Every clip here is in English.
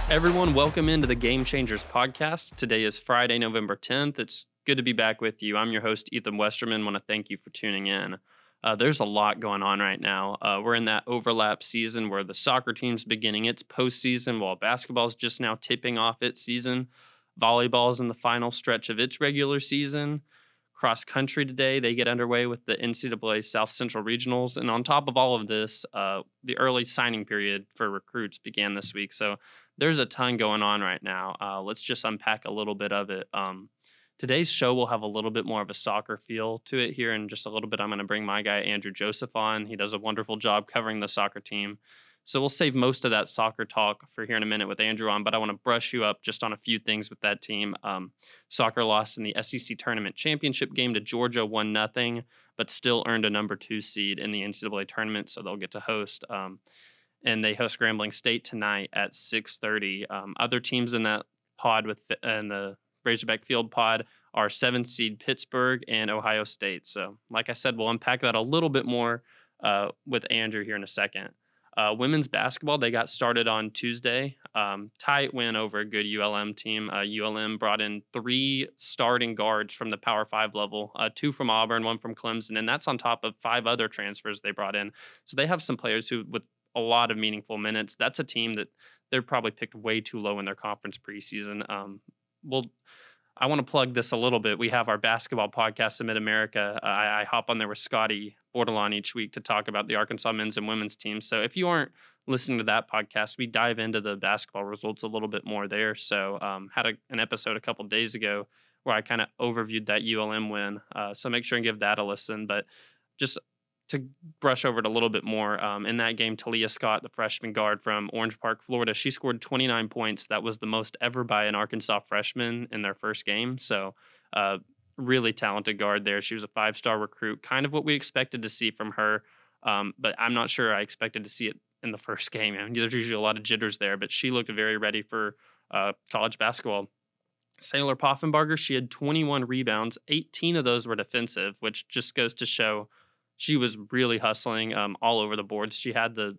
Everyone, welcome into the Game Changers podcast. Today is Friday, November 10th. It's good to be back with you. I'm your host, Ethan Westerman. Want to thank you for tuning in. There's a lot going on right now. We're in that overlap season where the soccer team's beginning its postseason while basketball's just now tipping off its season. Volleyball's in the final stretch of its regular season. Cross country today, they get underway with the NCAA South Central Regionals. And on top of all of this, the early signing period for recruits began this week. So there's a ton going on right now. Let's just unpack a little bit of it. Today's show will have a little bit more of a soccer feel to it here in just a little bit. I'm going to bring my guy, Andrew Joseph, on. He does a wonderful job covering the soccer team. So we'll save most of that soccer talk for here in a minute with Andrew on, but I want to brush you up just on a few things with that team. Soccer lost in the SEC tournament championship game to Georgia 1-0, but still earned a number 2 seed in the NCAA tournament, so they'll get to host. And they host Grambling State tonight at 6:30. Other teams in that pod in the Razorback Field pod are 7th seed Pittsburgh and Ohio State. So, like I said, we'll unpack that a little bit more with Andrew here in a second. Women's basketball, they got started on Tuesday. Tight win over a good ULM team. ULM brought in 3 starting guards from the Power 5 level, 2 from Auburn, 1 from Clemson, and that's on top of 5 other transfers they brought in. So they have some players who, with a lot of meaningful minutes. That's a team that they're probably picked way too low in their conference preseason. I want to plug this a little bit. We have our basketball podcast, Mid America. I hop on there with Scotty Bordelon each week to talk about the Arkansas men's and women's teams. So if you aren't listening to that podcast, we dive into the basketball results a little bit more there. So had an episode a couple days ago where I kind of overviewed that ULM win. So make sure and give that a listen. But just to brush over it a little bit more, in that game, Talia Scott, the freshman guard from Orange Park, Florida, she scored 29 points. That was the most ever by an Arkansas freshman in their first game. So really talented guard there. She was a 5-star recruit, kind of what we expected to see from her. But I'm not sure I expected to see it in the first game. I mean, there's usually a lot of jitters there, but she looked very ready for college basketball. Sailor Poffenbarger, she had 21 rebounds. 18 of those were defensive, which just goes to show she was really hustling all over the boards. She had the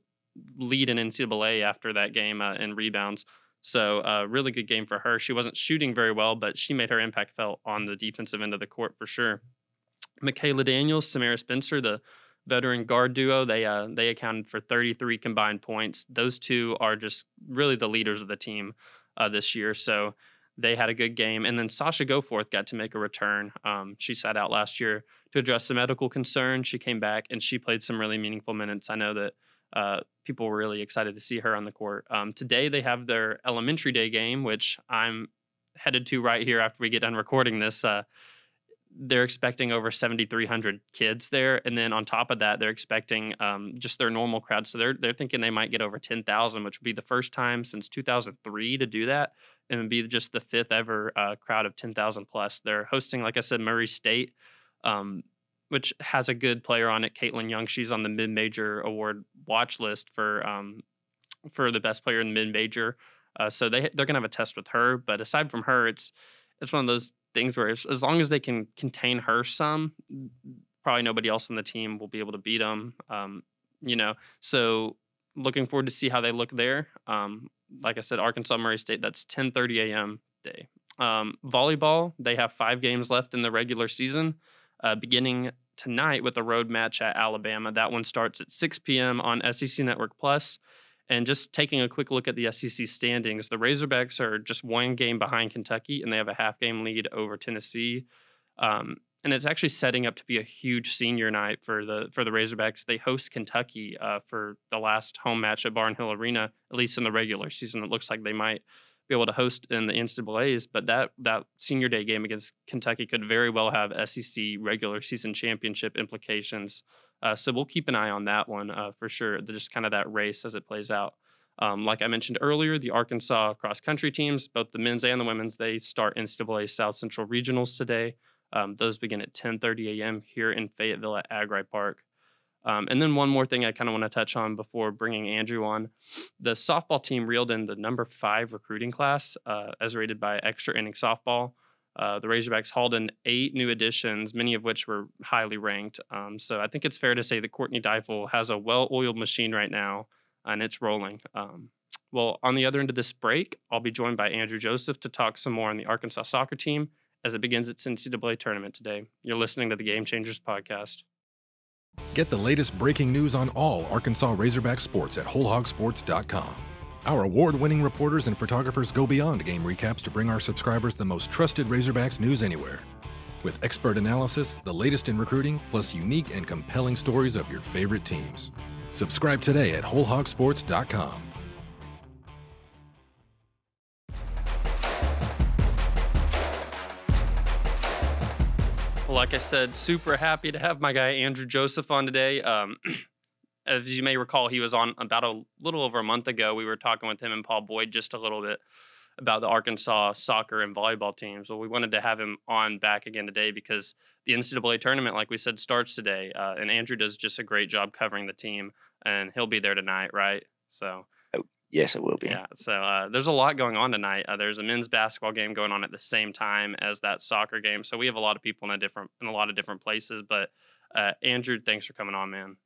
lead in NCAA after that game in rebounds. So really good game for her. She wasn't shooting very well, but she made her impact felt on the defensive end of the court for sure. Michaela Daniels, Samara Spencer, the veteran guard duo, they accounted for 33 combined points. Those two are just really the leaders of the team this year. So they had a good game. And then Sasha Goforth got to make a return. She sat out last year to address the medical concerns. She came back and she played some really meaningful minutes. I know that people were really excited to see her on the court. Today they have their elementary day game, which I'm headed to right here after we get done recording this. They're expecting over 7,300 kids there. And then on top of that, they're expecting just their normal crowd. So they're thinking they might get over 10,000, which would be the first time since 2003 to do that. And it'd be just the 5th ever crowd of 10,000 plus. They're hosting, like I said, Murray State, which has a good player on it, Caitlin Young. She's on the mid-major award watch list for the best player in the mid-major. So they're going to have a test with her. But aside from her, it's one of those things where as long as they can contain her some, probably nobody else on the team will be able to beat them. So looking forward to see how they look there. Like I said, Arkansas Murray State, that's 10:30 a.m. day. Volleyball, they have 5 games left in the regular season, beginning tonight with a road match at Alabama. That one starts at 6 p.m. on SEC Network Plus. And just taking a quick look at the SEC standings, the Razorbacks are just 1 game behind Kentucky, and they have a half-game lead over Tennessee. And it's actually setting up to be a huge senior night for the Razorbacks. They host Kentucky for the last home match at Barnhill Arena, at least in the regular season. It looks like they might be able to host in the NCAAs, but that senior day game against Kentucky could very well have SEC regular season championship implications. So we'll keep an eye on that one for sure. Just kind of that race as it plays out. Like I mentioned earlier, the Arkansas cross-country teams, both the men's and the women's, they start NCAA South Central Regionals today. Those begin at 10:30 a.m. here in Fayetteville at Agri Park. And then one more thing I kind of want to touch on before bringing Andrew on. The softball team reeled in the number 5 recruiting class as rated by Extra Inning Softball. The Razorbacks hauled in 8 new additions, many of which were highly ranked. So I think it's fair to say that Courtney Deifel has a well-oiled machine right now, and it's rolling. Well, on the other end of this break, I'll be joined by Andrew Joseph to talk some more on the Arkansas soccer team as it begins its NCAA tournament today. You're listening to the Game Changers podcast. Get the latest breaking news on all Arkansas Razorback sports at WholeHogSports.com. Our award-winning reporters and photographers go beyond game recaps to bring our subscribers the most trusted Razorbacks news anywhere. With expert analysis, the latest in recruiting, plus unique and compelling stories of your favorite teams. Subscribe today at WholeHogSports.com. Well, like I said, super happy to have my guy Andrew Joseph on today. As you may recall, he was on about a little over a month ago. We were talking with him and Paul Boyd just a little bit about the Arkansas soccer and volleyball teams. Well, we wanted to have him on back again today because the NCAA tournament, like we said, starts today. And Andrew does just a great job covering the team, and he'll be there tonight, right? So, Oh, yes, it will be. yeah. So there's a lot going on tonight. There's a men's basketball game going on at the same time as that soccer game. So we have a lot of people in a lot of different places. But Andrew, thanks for coming on, man.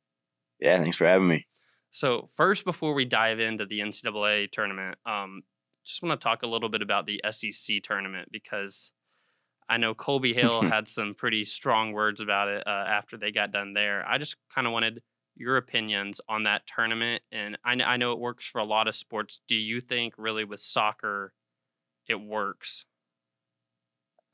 Yeah, thanks for having me. So first, before we dive into the NCAA tournament, just want to talk a little bit about the SEC tournament because I know Colby Hale had some pretty strong words about it after they got done there. I just kind of wanted your opinions on that tournament, and I know it works for a lot of sports. Do you think really with soccer it works?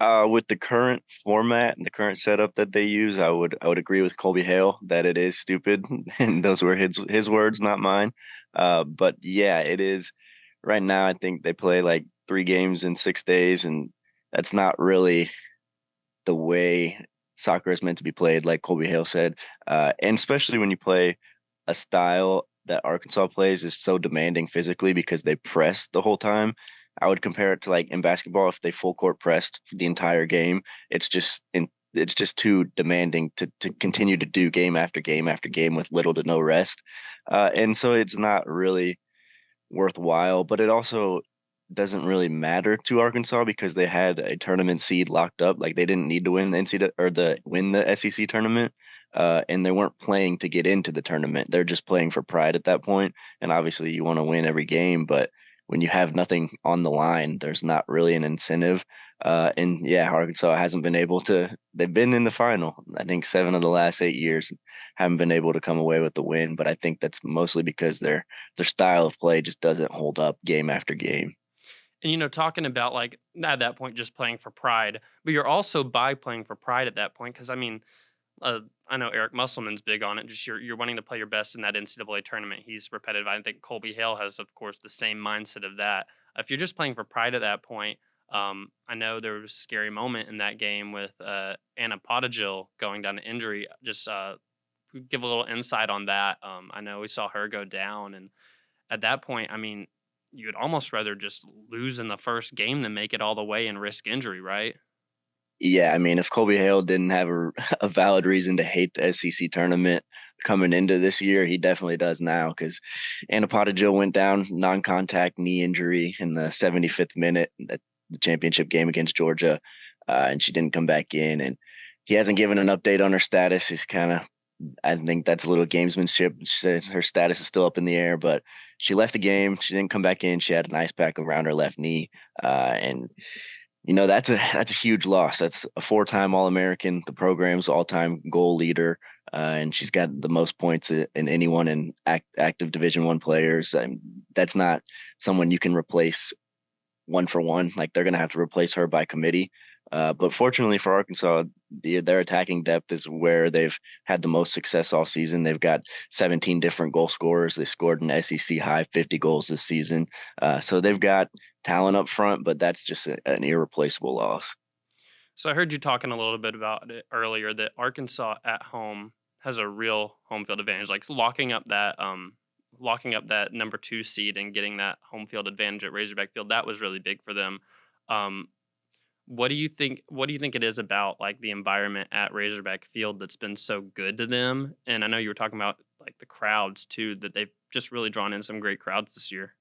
With the current format and the current setup that they use, I would agree with Colby Hale that it is stupid, and those were his words, not mine. But yeah, it is. Right now, I think they play like 3 games in 6 days, and that's not really the way soccer is meant to be played, like Colby Hale said. And especially when you play a style that Arkansas plays is so demanding physically because they press the whole time. I would compare it to like in basketball, if they full court pressed the entire game, it's just too demanding to continue to do game after game after game with little to no rest. And so it's not really worthwhile, but it also doesn't really matter to Arkansas because they had a tournament seed locked up. Like they didn't need to win the NCAA or win the SEC tournament, and they weren't playing to get into the tournament. They're just playing for pride at that point. And obviously, you want to win every game, but when you have nothing on the line, there's not really an incentive. And yeah, Arkansas hasn't been able to. They've been in the final. I think 7 of the last 8 years haven't been able to come away with the win. But I think that's mostly because their style of play just doesn't hold up game after game. And talking about like at that point just playing for pride, but you're also by playing for pride at that point because I mean, I know Eric Musselman's big on it. Just you're wanting to play your best in that NCAA tournament. He's repetitive. I think Colby Hale has, of course, the same mindset of that. If you're just playing for pride at that point, I know there was a scary moment in that game with Anna Pottigill going down to injury. Just give a little insight on that. I know we saw her go down, and at that point, I mean, you'd almost rather just lose in the first game than make it all the way and risk injury, right? Yeah, I mean, if Colby Hale didn't have a valid reason to hate the SEC tournament coming into this year, he definitely does now because Anna Pottigill went down non-contact knee injury in the 75th minute, the championship game against Georgia, and she didn't come back in. And he hasn't given an update on her status. He's kind of, I think that's a little gamesmanship. She said her status is still up in the air, but she left the game. She didn't come back in. She had an ice pack around her left knee, and that's a huge loss. That's a 4-time All-American, the program's all-time goal leader, and she's got the most points in anyone in active Division One players. That's not someone you can replace one for one. Like they're going to have to replace her by committee. But fortunately for Arkansas, their attacking depth is where they've had the most success all season. They've got 17 different goal scorers. They scored an SEC high 50 goals this season. So they've got talent up front, but that's just an irreplaceable loss. So I heard you talking a little bit about it earlier that Arkansas at home has a real home field advantage, like locking up that number 2 seed and getting that home field advantage at Razorback Field. That was really big for them. Um, what do you think? What do you think it is about like the environment at Razorback Field that's been so good to them? And I know you were talking about like the crowds too, that they've just really drawn in some great crowds this year.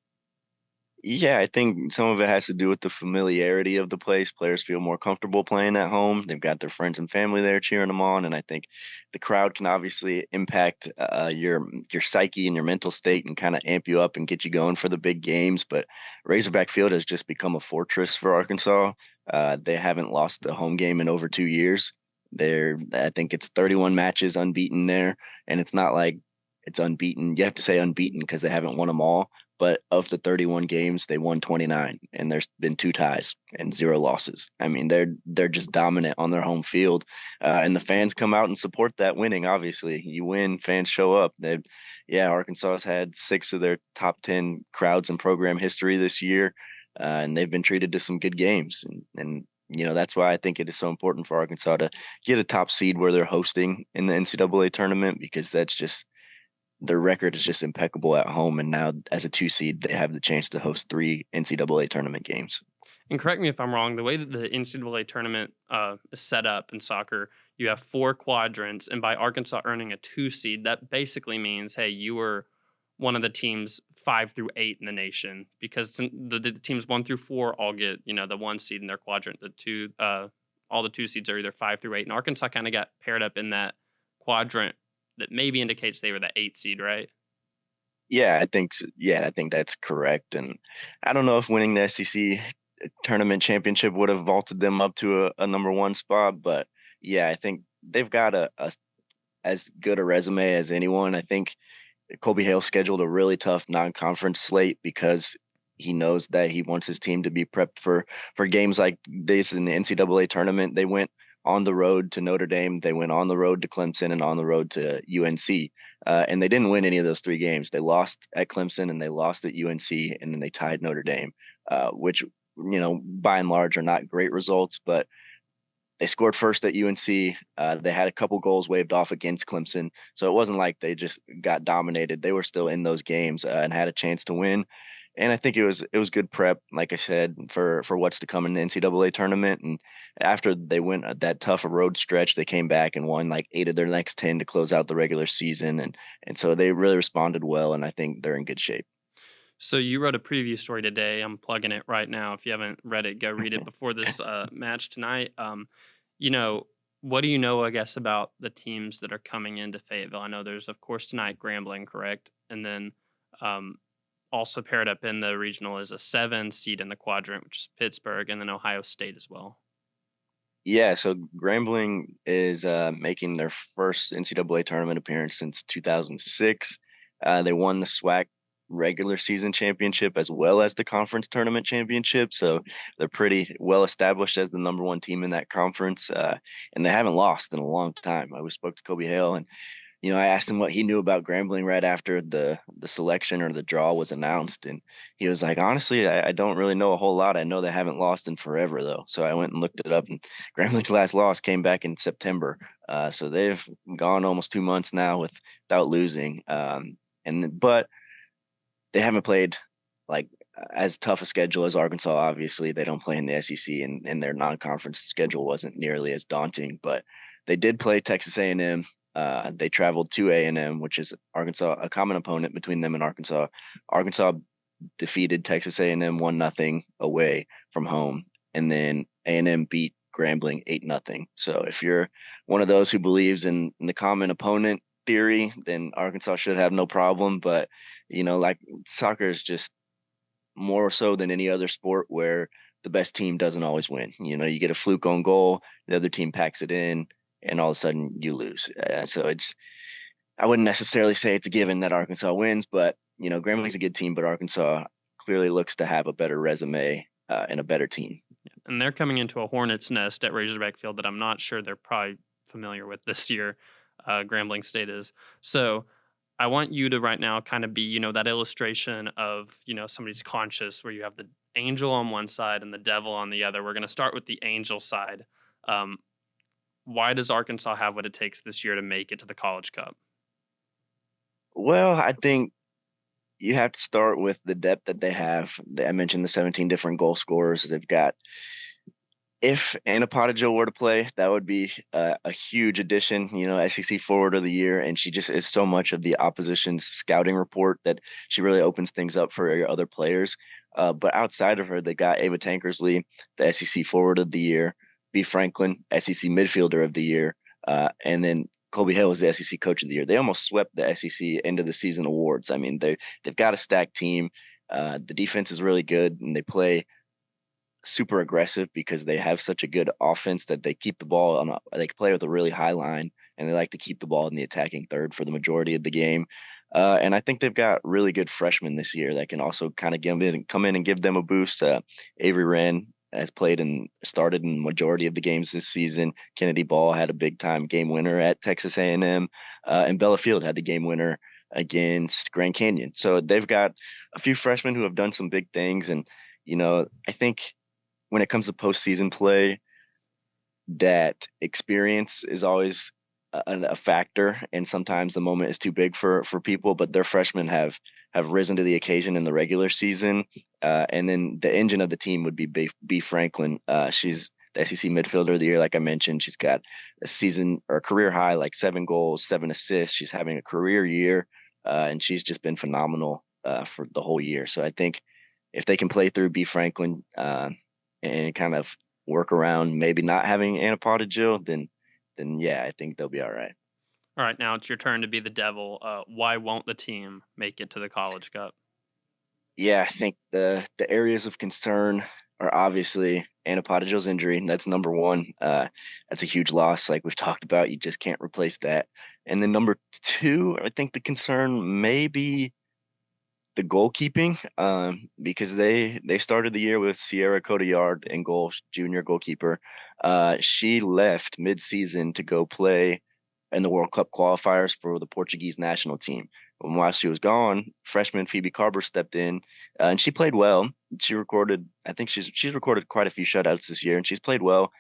Yeah, I think some of it has to do with the familiarity of the place. Players feel more comfortable playing at home. They've got their friends and family there cheering them on, and I think the crowd can obviously impact your psyche and your mental state and kind of amp you up and get you going for the big games. But Razorback Field has just become a fortress for Arkansas. They haven't lost a home game in over 2 years. I think it's 31 matches unbeaten there, and it's not like it's unbeaten. You have to say unbeaten because they haven't won them all, but of the 31 games, they won 29, and there's been two ties and zero losses. I mean, they're just dominant on their home field, and the fans come out and support that winning. Obviously, you win, fans show up. Yeah, Arkansas has had 6 of their top 10 crowds in program history this year, and they've been treated to some good games, and that's why I think it is so important for Arkansas to get a top seed where they're hosting in the NCAA tournament, because that's just their record is just impeccable at home. And now, as a 2 seed, they have the chance to host 3 NCAA tournament games. And correct me if I'm wrong, the way that the NCAA tournament is set up in soccer, you have 4 quadrants, and by Arkansas earning a 2 seed, that basically means, hey, you were one of the teams 5 through 8 in the nation, because the teams 1 through 4 all get the 1 seed in their quadrant. All the 2 seeds are either 5 through 8, and Arkansas kind of got paired up in that quadrant that maybe indicates they were the 8 seed, right? Yeah, I think that's correct. And I don't know if winning the SEC tournament championship would have vaulted them up to a number one spot, but yeah, I think they've got a as good a resume as anyone. I think Colby Hale scheduled a really tough non-conference slate because he knows that he wants his team to be prepped for games like this in the NCAA tournament. They went on the road to Notre Dame, they went on the road to Clemson, and on the road to UNC. And they didn't win any of those 3 games. They lost at Clemson and they lost at UNC, and then they tied Notre Dame, which by and large are not great results, but they scored first at UNC. They had a couple goals waved off against Clemson, so it wasn't like they just got dominated. They were still in those games and had a chance to win. And I think it was good prep, like I said, for what's to come in the NCAA tournament. And after they went that tough a road stretch, they came back and won like 8 of their next 10 to close out the regular season, and so they really responded well. And I think they're in good shape. So you wrote a preview story today. I'm plugging it right now. If you haven't read it, go read it before this match tonight. You know, what do you know, I guess, about the teams that are coming into Fayetteville? I know there's, of course, tonight Grambling, correct? And then um, also paired up in the regional is a 7 seed in the quadrant, which is Pittsburgh, and then Ohio State as well. Yeah, so Grambling is making their first NCAA tournament appearance since 2006. They won the SWAC regular season championship as well as the conference tournament championship. So they're pretty well established as the number one team in that conference. And they haven't lost in a long time. I spoke to Kobe Hale, and I asked him what he knew about Grambling right after the selection or the draw was announced, and he was like, "Honestly, I don't really know a whole lot. I know they haven't lost in forever, though." So I went and looked it up, and Grambling's last loss came back in September. So they've gone almost 2 months now without losing. But they haven't played like as tough a schedule as Arkansas. Obviously, they don't play in the SEC, and their non-conference schedule wasn't nearly as daunting. But they did play Texas A&M. They traveled to A&M, which is Arkansas, a common opponent between them and Arkansas. Arkansas defeated Texas A&M 1-0 away from home, and then A&M beat Grambling 8-0. So if you're one of those who believes in the common opponent theory, then Arkansas should have no problem. But like soccer is just more so than any other sport where the best team doesn't always win. You get a fluke on goal, the other team packs it in, and all of a sudden you lose. So I wouldn't necessarily say it's a given that Arkansas wins, but Grambling's a good team, but Arkansas clearly looks to have a better resume and a better team. And they're coming into a hornet's nest at Razorback Field that I'm not sure they're probably familiar with this year. Grambling State is. So I want you to right now kind of be, that illustration of, somebody's conscious where you have the angel on one side and the devil on the other. We're going to start with the angel side. Why does Arkansas have what it takes this year to make it to the College Cup? Well, I think you have to start with the depth that they have. I mentioned the 17 different goal scorers they've got. If Anna Pottinger were to play, that would be a huge addition, SEC Forward of the Year. And she just is so much of the opposition's scouting report that she really opens things up for other players. But outside of her, they got Ava Tankersley, the SEC Forward of the Year, B. Franklin, SEC Midfielder of the Year, and then Colby Hale was the SEC Coach of the Year. They almost swept the SEC end of the season awards. I mean, they've got a stacked team. The defense is really good, and they play super aggressive because they have such a good offense that they keep the ball on. They play with a really high line, and they like to keep the ball in the attacking third for the majority of the game. And I think they've got really good freshmen this year that can also kind of come in and give them a boost. Avery Wren has played and started in the majority of the games this season. Kennedy Ball had a big time game winner at Texas A&M, and Bella Field had the game winner against Grand Canyon. So they've got a few freshmen who have done some big things, and I think when it comes to postseason play, that experience is always a factor, and sometimes the moment is too big for people. But their freshmen have risen to the occasion in the regular season, and then the engine of the team would be B. Franklin. She's the SEC Midfielder of the Year, like I mentioned. She's got a season or a career high, like 7 goals, 7 assists. She's having a career year, and she's just been phenomenal for the whole year. So I think if they can play through B. Franklin and kind of work around maybe not having Anna Jill, then yeah, I think they'll be all right. All right, now it's your turn to be the devil. Why won't the team make it to the College Cup? Yeah, I think the areas of concern are obviously Anna Jill's injury. That's number one. That's a huge loss, like we've talked about. You just can't replace that. And then number two, I think the concern may be the goalkeeping, because they started the year with Sierra Cotillard in goal, junior goalkeeper. She left mid-season to go play in the World Cup qualifiers for the Portuguese national team. And while she was gone, freshman Phoebe Carver stepped in, and she played well. I think she's recorded quite a few shutouts this year, and she's played well.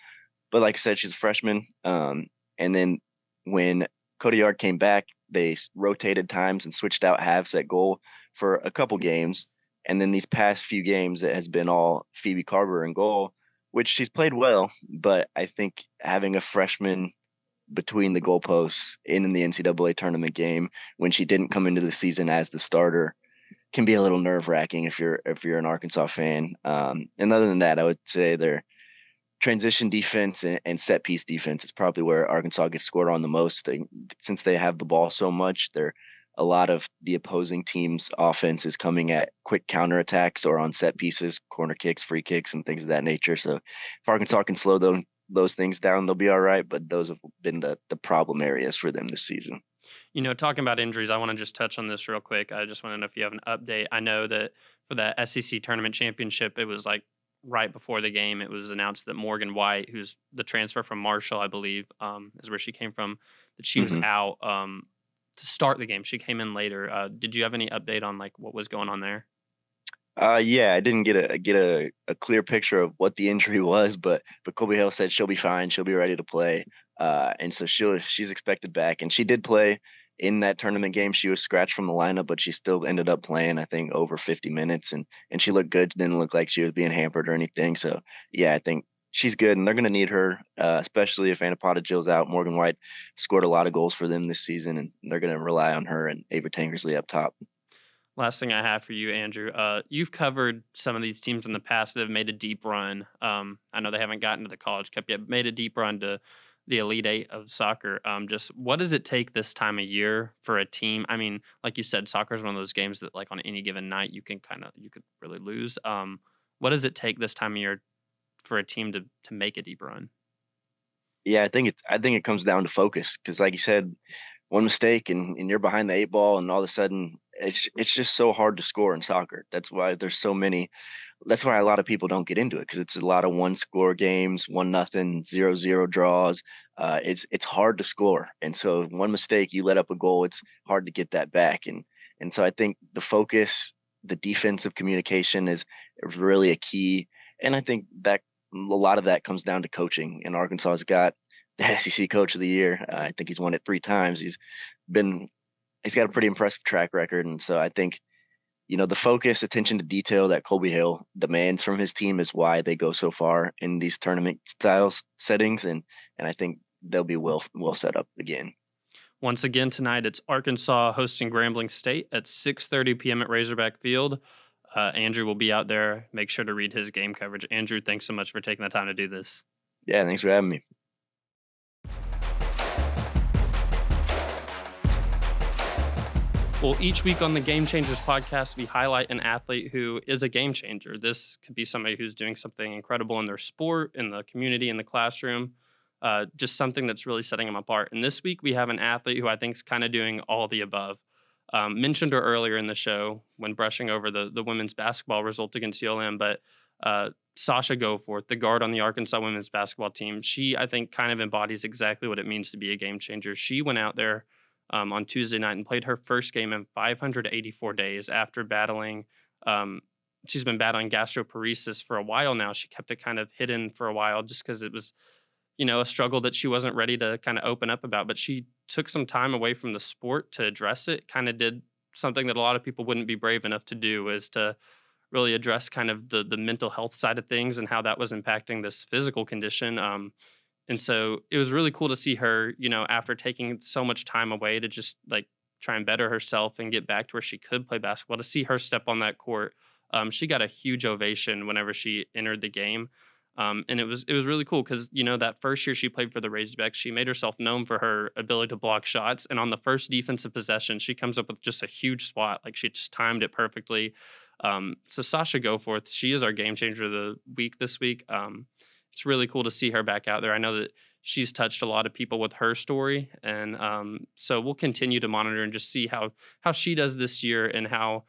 But like I said, she's a freshman. And then when Cotillard came back, they rotated times and switched out halves at goal for a couple games. And then these past few games, it has been all Phoebe Carver in goal, which she's played well. But I think having a freshman between the goalposts in the NCAA tournament game when she didn't come into the season as the starter can be a little nerve wracking if you're an Arkansas fan. And other than that, I would say their transition defense and set piece defense is probably where Arkansas gets scored on the most. Since they have the ball so much, a lot of the opposing team's offense is coming at quick counterattacks or on set pieces, corner kicks, free kicks, and things of that nature. So if Arkansas can slow those things down, they'll be all right. But those have been the problem areas for them this season. Talking about injuries, I want to just touch on this real quick. I just want to know if you have an update. I know that for the SEC Tournament Championship, it was like right before the game, it was announced that Morgan White, who's the transfer from Marshall, I believe, is where she came from, that she was out to start the game. She came in later. Did you have any update on like what was going on there? Yeah, I didn't get a clear picture of what the injury was, but Colby Hale said she'll be fine. She'll be ready to play. And so she's expected back, and she did play in that tournament game. She was scratched from the lineup, but she still ended up playing, I think, over 50 minutes, and she looked good. Didn't look like she was being hampered or anything. So yeah, I think she's good, and they're going to need her, especially if Anna Jill's out. Morgan White scored a lot of goals for them this season, and they're going to rely on her and Ava Tankersley up top. Last thing I have for you, Andrew. You've covered some of these teams in the past that have made a deep run. I know they haven't gotten to the College Cup yet, but made a deep run to the Elite Eight of soccer. Just what does it take this time of year for a team? I mean, like you said, soccer is one of those games that, like on any given night, you could really lose. What does it take this time of year for a team to make a deep run? Yeah, I think it comes down to focus, because, like you said, one mistake and you're behind the 8 ball, and all of a sudden it's just so hard to score in soccer. That's why there's so many. That's why a lot of people don't get into it, because it's a lot of 1-score games, 1-0, 0-0 draws. It's hard to score, and so one mistake, you let up a goal, it's hard to get that back. And so I think the focus, the defensive communication is really a key, and I think that a lot of that comes down to coaching. And Arkansas's got the SEC Coach of the Year. I think he's won it 3 times. He's got a pretty impressive track record, and so I think the focus, attention to detail that Colby Hale demands from his team is why they go so far in these tournament styles settings, and I think they'll be well set up again. Once again tonight, it's Arkansas hosting Grambling State at 6:30 p.m. at Razorback Field. Andrew will be out there. Make sure to read his game coverage. Andrew, thanks so much for taking the time to do this. Yeah, thanks for having me. Well, each week on the Game Changers podcast, we highlight an athlete who is a game changer. This could be somebody who's doing something incredible in their sport, in the community, in the classroom, just something that's really setting them apart. And this week, we have an athlete who I think is kind of doing all the above. Mentioned her earlier in the show when brushing over the women's basketball result against ULM, but Sasha Goforth, the guard on the Arkansas women's basketball team, she, I think, kind of embodies exactly what it means to be a game changer. She went out there on Tuesday night and played her first game in 584 days after battling. Um, she's been battling gastroparesis for a while now. She kept it kind of hidden for a while just because it was, a struggle that she wasn't ready to kind of open up about. But she took some time away from the sport to address it. Kind of did something that a lot of people wouldn't be brave enough to do, is to really address kind of the mental health side of things and how that was impacting this physical condition. And so it was really cool to see her, after taking so much time away to just like try and better herself and get back to where she could play basketball, to see her step on that court. She got a huge ovation whenever she entered the game. And it was really cool because, that first year she played for the Razorbacks, she made herself known for her ability to block shots. And on the first defensive possession, she comes up with just a huge spot. Like, she just timed it perfectly. So Sasha Goforth, she is our game changer of the week this week. It's really cool to see her back out there. I know that she's touched a lot of people with her story, and so we'll continue to monitor and just see how she does this year and how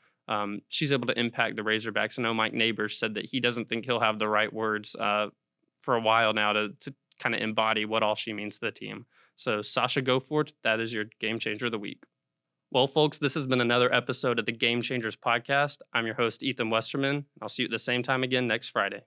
she's able to impact the Razorbacks. I know Mike Neighbors said that he doesn't think he'll have the right words for a while now to kind of embody what all she means to the team. So Sasha Goforth, that is your game changer of the week. Well, folks, this has been another episode of the Game Changers podcast. I'm your host, Ethan Westerman. I'll see you at the same time again next Friday.